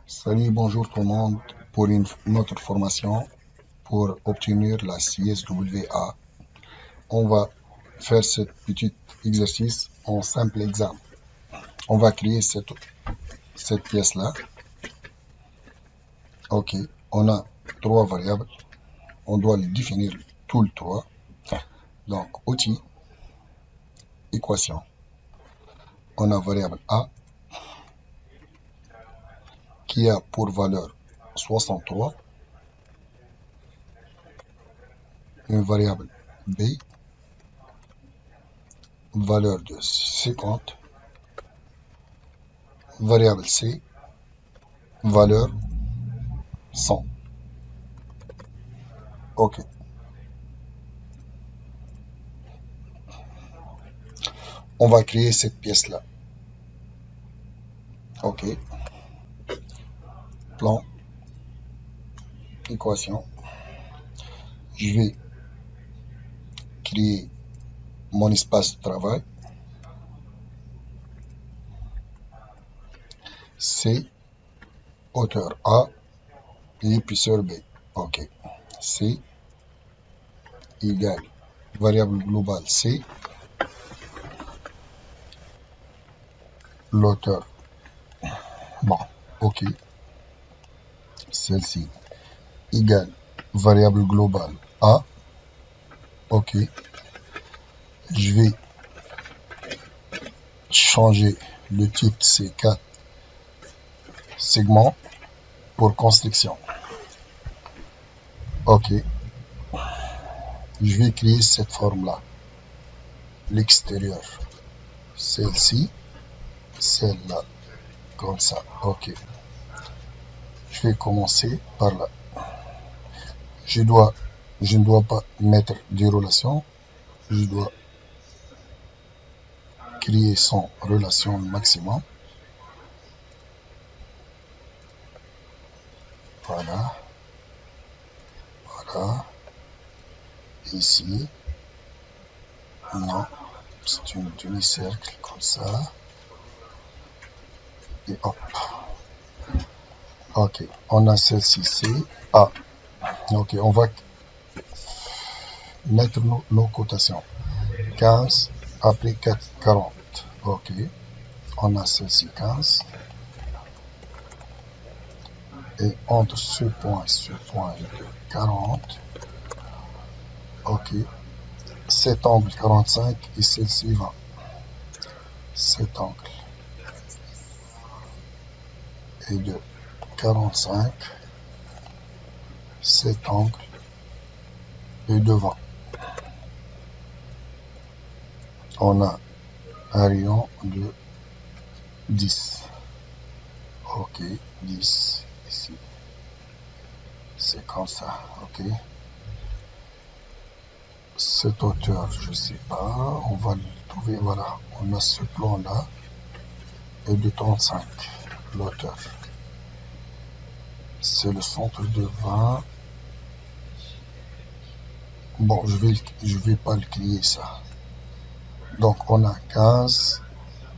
Salut, bonjour tout le monde pour une autre formation pour obtenir la CSWA. On va faire ce petit exercice en simple examen. On va créer cette pièce-là. Ok, on a trois variables. On doit les définir tous les trois. Donc, outil, équation. On a variable A qui a pour valeur 63. Une variable B, valeur de 50. Variable C, valeur 100. Ok. On va créer cette pièce-là. Ok. Plan, équation. Je vais créer mon espace de travail. C, hauteur A et épaisseur B. Ok. C égale variable globale C, l'auteur. Bon, ok. Celle-ci égale variable globale A. Ok. Je vais changer le type C4 segment pour construction. Ok. Je vais créer cette forme-là. L'extérieur. Celle-ci. Celle-là. Comme ça. Ok. Je vais commencer par là. Je ne dois pas mettre des relations. Je dois créer son relation maximum. Voilà. Voilà. Ici. Non. C'est une demi-cercle comme ça. Et hop. Ok. On a celle-ci. C'est A. Ok. On va mettre nos cotations. 15. Après 40. Ok. On a celle-ci 15. Et entre ce point et ce point de 40. Ok. Cet angle 45 et celle-ci 20. Cet angle est de 45. Cet angle est de 20. On a un rayon de 10. Ok, 10 ici. C'est comme ça, ok. Cette hauteur, je sais pas. On va le trouver, voilà. On a ce plan-là est de 35. L'hauteur. C'est le centre de 20. Bon, je vais pas le créer ça. Donc, on a 15,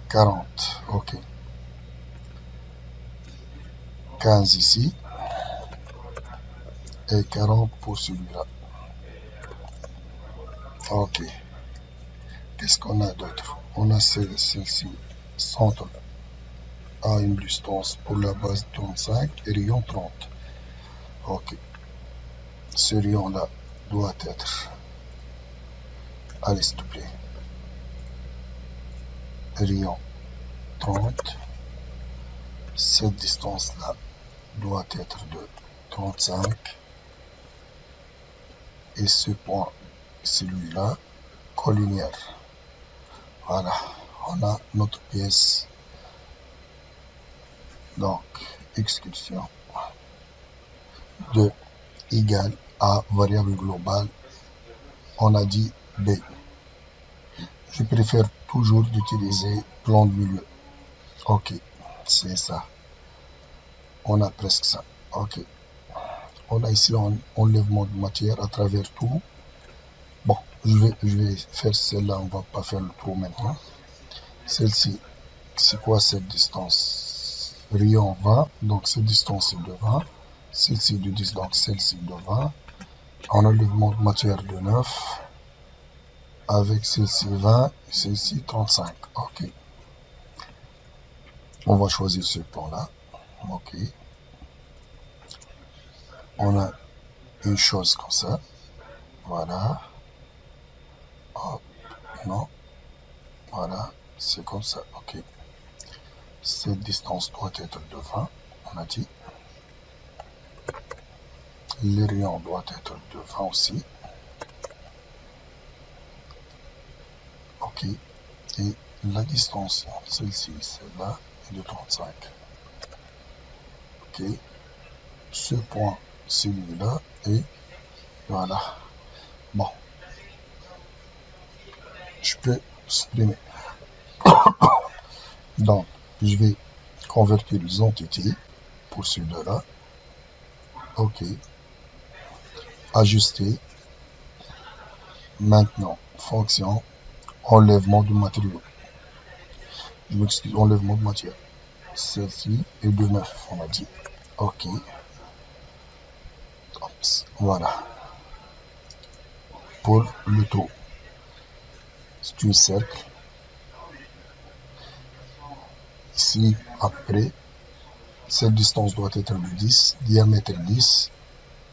40. Ok. 15 ici. Et 40 pour celui-là. Ok. Qu'est-ce qu'on a d'autre? On a celle-ci. Centre à une distance pour la base 35 et rayon 30. Ok. Ce rayon-là doit être. Allez, s'il te plaît. Rayon 30. Cette distance-là doit être de 35. Et ce point, celui-là, collinière. Voilà, on a notre pièce. Donc, exécution de égale à variable globale. On a dit B. Je préfère toujours d'utiliser plan de milieu. Ok, c'est ça. On a presque ça. Ok. On a ici un enlèvement de matière à travers tout. Bon, je vais faire celle-là. On va pas faire le trou maintenant. Celle-ci, c'est quoi cette distance? rayon 20, donc cette distance est de 20, celle-ci de 10, donc celle-ci de 20, en enlèvement de matière de 9, avec celle-ci 20 et celle-ci 35. Ok. On va choisir ce plan-là. Ok. On a une chose comme ça. Voilà. Hop. Non. Voilà. C'est comme ça. Ok. Cette distance doit être de 20. On a dit. Le rayon doit être de 20 aussi. Ok. Et la distance entre celle-ci et celle-là est de 35. Ok. Ce point, celui-là, et voilà. Bon. Je peux supprimer. Donc, je vais convertir les entités pour celui-là. Ok. Ajuster. Maintenant, fonction enlèvement de matériaux. Je m'excuse, enlèvement de matière. Celle-ci est de 9, on a dit. Ok. Ops. Voilà. Pour le taux, c'est un cercle. Ici, après, cette distance doit être de 10, diamètre 10.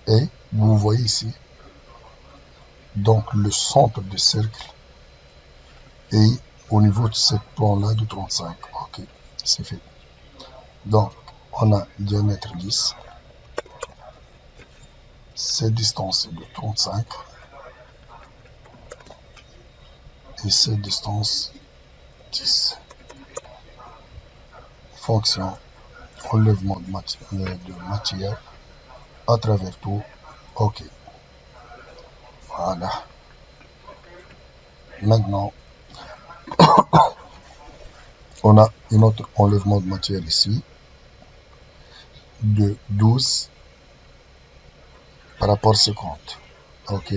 Et vous voyez ici, donc le centre du cercle est au niveau de ce plan-là de 35. Ok, c'est fait. Donc, on a diamètre 10. Cette distance est de 35. Et cette distance 10. Fonction enlèvement de matière à travers tout. Ok. Voilà. Maintenant, on a un autre enlèvement de matière ici de 12 par rapport à 50. Ok.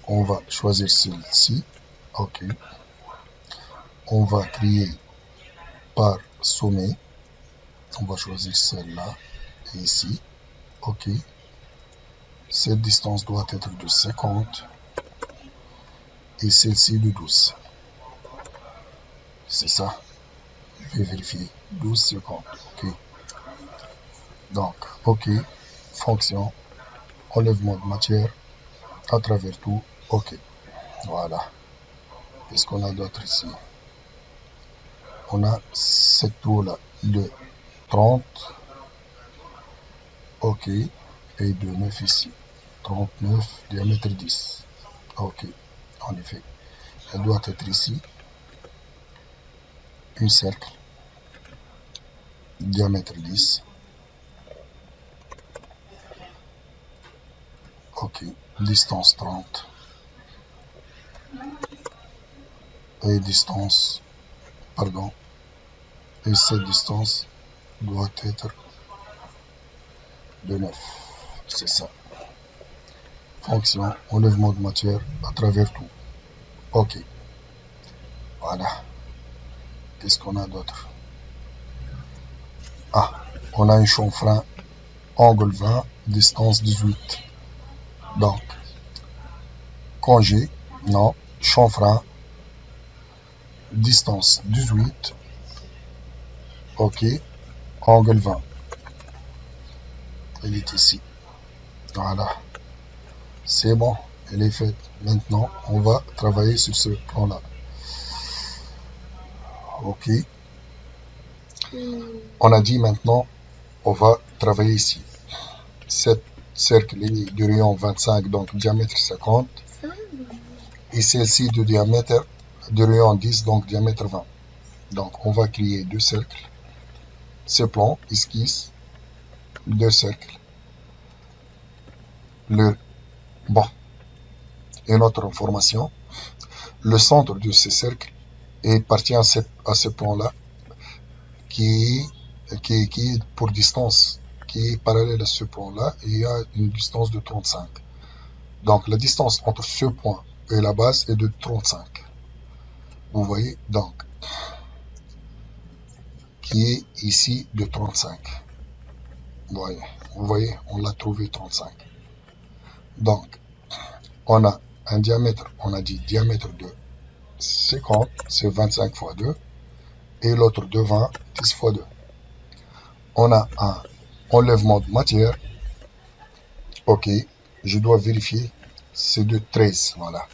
On va choisir celle-ci. Ok. On va créer par sommet. On va choisir celle-là et ici. Ok. Cette distance doit être de 50 et celle-ci de 12. C'est ça. Je vais vérifier. 12, 50. Ok. Donc, ok. Fonction enlèvement de matière à travers tout. Ok. Voilà. Qu'est-ce qu'on a d'autre ici? On a cette trou-là de 30. Ok. Et de 9 ici. 39, diamètre 10. Ok. En effet. Elle doit être ici. Un cercle. Diamètre 10. Ok. Distance 30. Et distance. Pardon. Et cette distance doit être de 9. C'est ça. Fonction enlèvement de matière à travers tout. Ok. Voilà. Qu'est-ce qu'on a d'autre? Ah, on a un chanfrein angle 20, distance 18. Donc, congé, non, chanfrein, distance 18. Ok, angle 20. Elle est ici. Voilà. C'est bon, elle est faite. Maintenant, on va travailler sur ce plan-là. Ok. On a dit maintenant, on va travailler ici. Cette cercle est de rayon 25, donc diamètre 50. Et celle-ci de diamètre de rayon 10, donc diamètre 20. Donc, on va créer deux cercles. Ce plan, esquisse, deux cercles. Bon, une autre information. Le centre de ce cercle est parti à ce plan-là qui est pour distance, qui est parallèle à ce point-là, et il y a une distance de 35. Donc la distance entre ce point et la base est de 35. Vous voyez, donc, qui est ici de 35. Vous voyez, on l'a trouvé 35. Donc, on a un diamètre, on a dit diamètre de 50, c'est 25 fois 2. Et l'autre de 20, 10 fois 2. On a un enlèvement de matière. Ok, je dois vérifier. C'est de 13, voilà.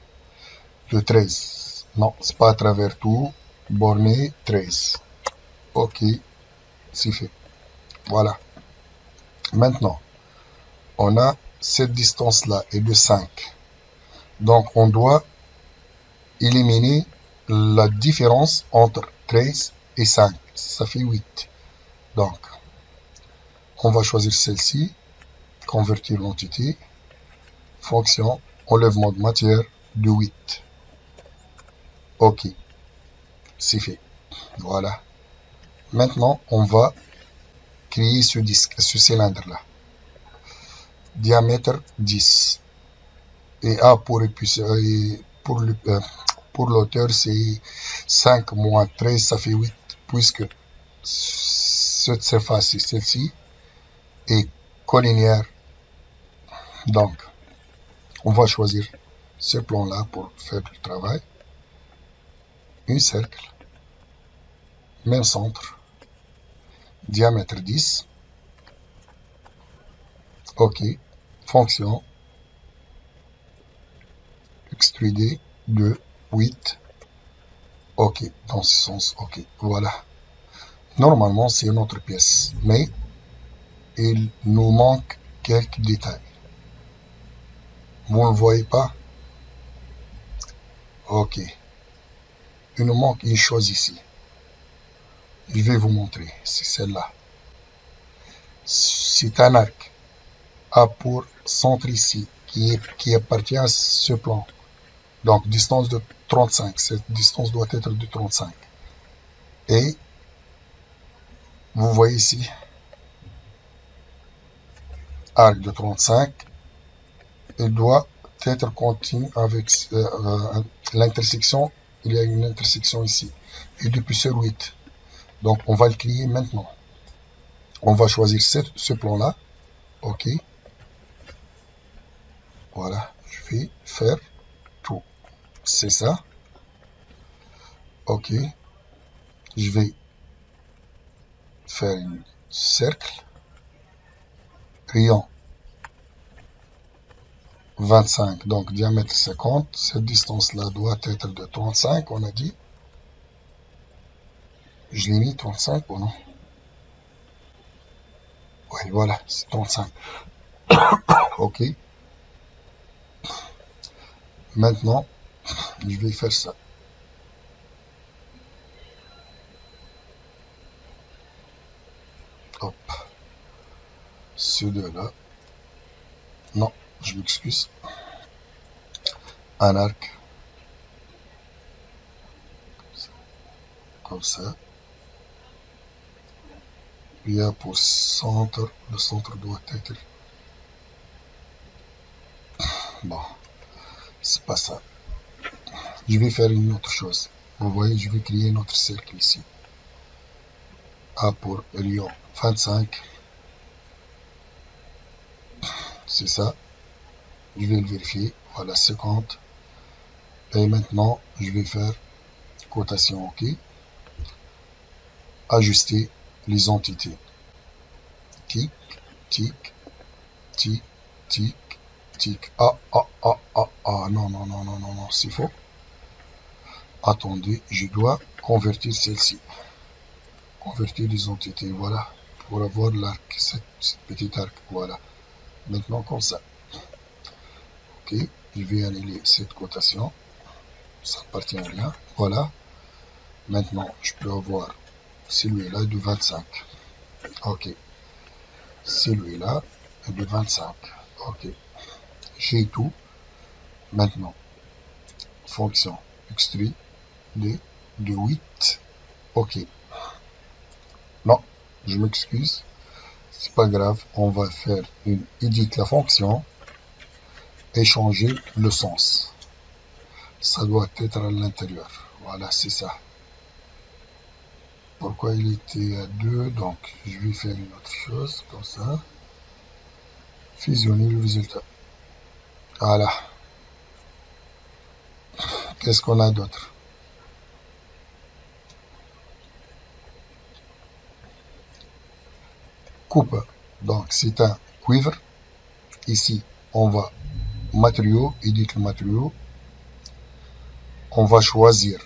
De 13. Non, c'est pas à travers tout. Borné 13. Ok, c'est fait. Voilà. Maintenant, on a cette distance-là est de 5. Donc, on doit éliminer la différence entre 13 et 5. Ça fait 8. Donc, on va choisir celle-ci. Convertir l'entité. Fonction enlèvement de matière de 8. Ok, c'est fait. Voilà. Maintenant, on va créer ce disque, ce cylindre-là. Diamètre 10. Et A pour l'auteur, c'est 5 moins 13, ça fait 8. Puisque cette surface, celle-ci, est collinéaire. Donc, on va choisir ce plan-là pour faire le travail. Un cercle. Même centre. Diamètre 10. Ok. Fonction. Extruder de 8. Ok. Dans ce sens. Ok. Voilà. Normalement, c'est une autre pièce. Mais il nous manque quelques détails. Vous ne le voyez pas? Ok. Il nous manque une chose ici. Je vais vous montrer. C'est celle-là. C'est un arc. A pour centre ici. Qui appartient à ce plan. Donc, distance de 35. Cette distance doit être de 35. Et, vous voyez ici, arc de 35, il doit être continu avec l'intersection. Il y a une intersection ici. Et d'épaisseur 8. Donc, on va le créer maintenant. On va choisir ce plan-là. OK. Voilà. Je vais faire tout. C'est ça. OK. Je vais faire un cercle. Rayon 25. Donc, diamètre 50. Cette distance-là doit être de 35, on a dit. Je l'ai mis 35 ou non? Oui, voilà, c'est 35. OK. Maintenant, je vais faire ça. Hop. Ce deux-là. Non, je m'excuse. Un arc. Comme ça. Il y a pour centre. Le centre doit être... Bon, c'est pas ça. Je vais faire une autre chose. Vous voyez, je vais créer un autre cercle ici. A pour rayon 25. C'est ça. Je vais le vérifier. Voilà, 50. Et maintenant, je vais faire cotation OK. Ajuster les entités. Tic, tic, tic, tic, tic. Ah, ah, ah, ah, ah. Non, non, non, non, non, non, c'est faux. Attendez, je dois convertir celle-ci. Convertir les entités, voilà. Pour avoir l'arc, cette petite arc, voilà. Maintenant, comme ça. OK, je vais annuler cette cotation. Ça appartient à rien. Voilà. Maintenant, je peux avoir celui-là de 25. OK. Celui-là de 25. OK. J'ai tout. Maintenant, fonction extrude de 8. OK. Non, je m'excuse. C'est pas grave. On va faire une edit la fonction et changer le sens. Ça doit être à l'intérieur. Voilà, c'est ça. Pourquoi il était à 2? Donc, je vais faire une autre chose, comme ça. Fusionner le résultat. Voilà. Qu'est-ce qu'on a d'autre? Coupe. Donc, c'est un cuivre. Ici, on va matériaux, édite le matériau. On va choisir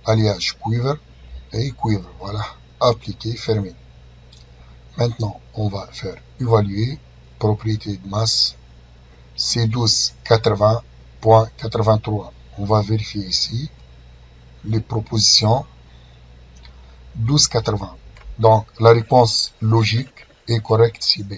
alliage cuivre et cuivre. Voilà. Appliquer, fermer. Maintenant, on va faire évaluer. Propriété de masse. C1280.83. On va vérifier ici. Les propositions. 12,80. Donc, la réponse logique est correcte, c'est B.